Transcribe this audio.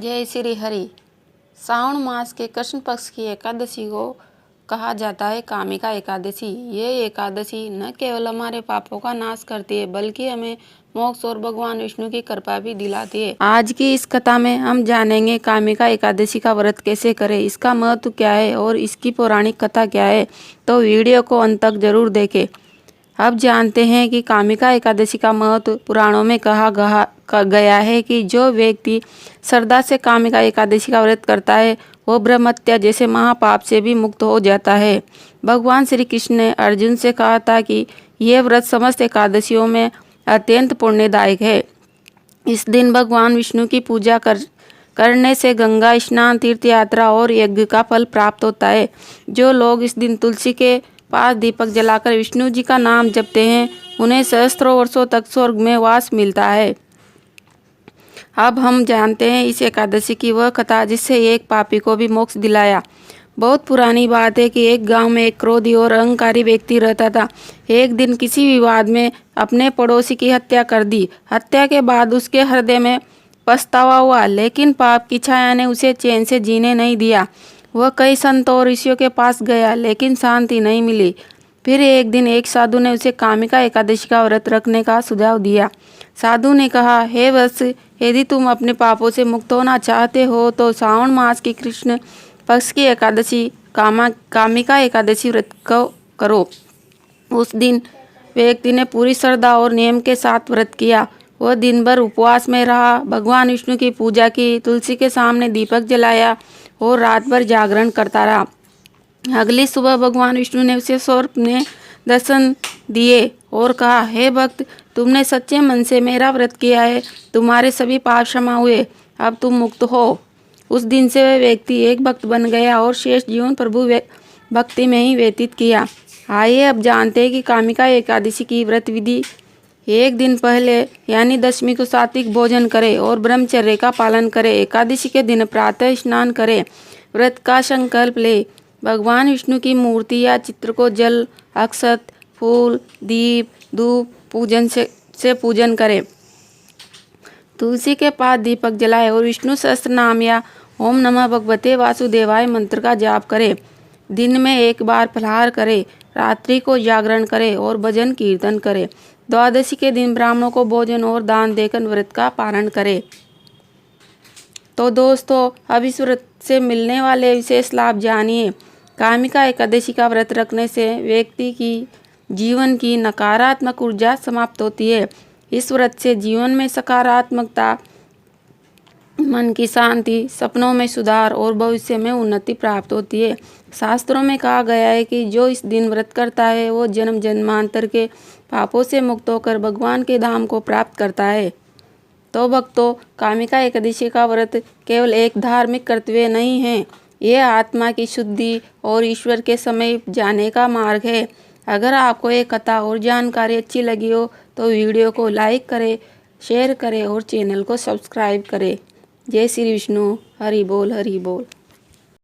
जय श्री हरि। श्रावण मास के कृष्ण पक्ष की एकादशी को कहा जाता है कामिका एकादशी। ये एकादशी न केवल हमारे पापों का नाश करती है बल्कि हमें मोक्ष और भगवान विष्णु की कृपा भी दिलाती है। आज की इस कथा में हम जानेंगे कामिका एकादशी का व्रत कैसे करें, इसका महत्व क्या है और इसकी पौराणिक कथा क्या है। तो वीडियो को अंत तक जरूर देखें। अब जानते हैं कि कामिका एकादशी का महत्व। पुराणों में कहा गया है कि जो व्यक्ति श्रद्धा से कामिका एकादशी का व्रत करता है वो ब्रह्महत्या जैसे महापाप से भी मुक्त हो जाता है। भगवान श्री कृष्ण ने अर्जुन से कहा था कि यह व्रत समस्त एकादशियों में अत्यंत पुण्यदायक है। इस दिन भगवान विष्णु की पूजा करने से गंगा स्नान, तीर्थ यात्रा और यज्ञ का फल प्राप्त होता है। जो लोग इस दिन तुलसी के पास दीपक जलाकर विष्णु जी का नाम जपते हैं उन्हें सहस्त्रों वर्षों तक स्वर्ग में वास मिलता है। अब हम जानते हैं इस एकादशी की वह कथा जिससे एक पापी को भी मोक्ष दिलाया। बहुत पुरानी बात है कि एक गांव में एक क्रोधी और अहंकारी व्यक्ति रहता था। एक दिन किसी विवाद में अपने पड़ोसी की हत्या कर दी। हत्या के बाद उसके हृदय में पछतावा हुआ, लेकिन पाप की छाया ने उसे चैन से जीने नहीं दिया। वह कई संतों और ऋषियों के पास गया लेकिन शांति नहीं मिली। फिर एक दिन एक साधु ने उसे कामिका एकादशी का व्रत रखने का सुझाव दिया। साधु ने कहा, हे वत्स, यदि तुम अपने पापों से मुक्त होना चाहते हो तो श्रावण मास की कृष्ण पक्ष की एकादशी कामिका एकादशी व्रत को करो। उस दिन व्यक्ति ने पूरी श्रद्धा और नियम के साथ व्रत किया। वह दिन भर उपवास में रहा, भगवान विष्णु की पूजा की, तुलसी के सामने दीपक जलाया और रात भर जागरण करता रहा। अगली सुबह भगवान विष्णु ने उसे स्वप्न दर्शन दिए और कहा, हे भक्त, तुमने सच्चे मन से मेरा व्रत किया है, तुम्हारे सभी पाप क्षमा हुए, अब तुम मुक्त हो। उस दिन से वह व्यक्ति एक भक्त बन गया और शेष जीवन प्रभु भक्ति में ही व्यतीत किया। आइए अब जानते हैं कि कामिका एकादशी की व्रत विधि। एक दिन पहले यानी दशमी को सात्विक भोजन करें और ब्रह्मचर्य का पालन करें। एकादशी के दिन प्रातः स्नान करें, व्रत का संकल्प ले, भगवान विष्णु की मूर्ति या चित्र को जल, अक्षत, फूल, दीप, धूप पूजन से पूजन करें। तुलसी के पास दीपक जलाए और विष्णु सहस्त्र नाम या ओम नमः भगवते वासुदेवाय मंत्र का जाप करें। दिन में एक बार फलाहार करें, रात्रि को जागरण करें और भजन कीर्तन करें। द्वादशी के दिन ब्राह्मणों को भोजन और दान देकर व्रत का पालन करें। तो दोस्तों, अब इस व्रत से मिलने वाले विशेष लाभ जानिए। कामिका एकादशी का व्रत रखने से व्यक्ति की जीवन की नकारात्मक ऊर्जा समाप्त होती है। इस व्रत से जीवन में सकारात्मकता, मन की शांति, सपनों में सुधार और भविष्य में उन्नति प्राप्त होती है। शास्त्रों में कहा गया है कि जो इस दिन व्रत करता है वो जन्म जन्मांतर के पापों से मुक्त होकर भगवान के धाम को प्राप्त करता है। तो भक्तों, कामिका एकादशी का व्रत केवल एक धार्मिक कर्तव्य नहीं है, यह आत्मा की शुद्धि और ईश्वर के समीप जाने का मार्ग है। अगर आपको ये कथा और जानकारी अच्छी लगी हो तो वीडियो को लाइक करें, शेयर करें और चैनल को सब्सक्राइब करें। जय श्री विष्णु। हरि बोल हरि बोल।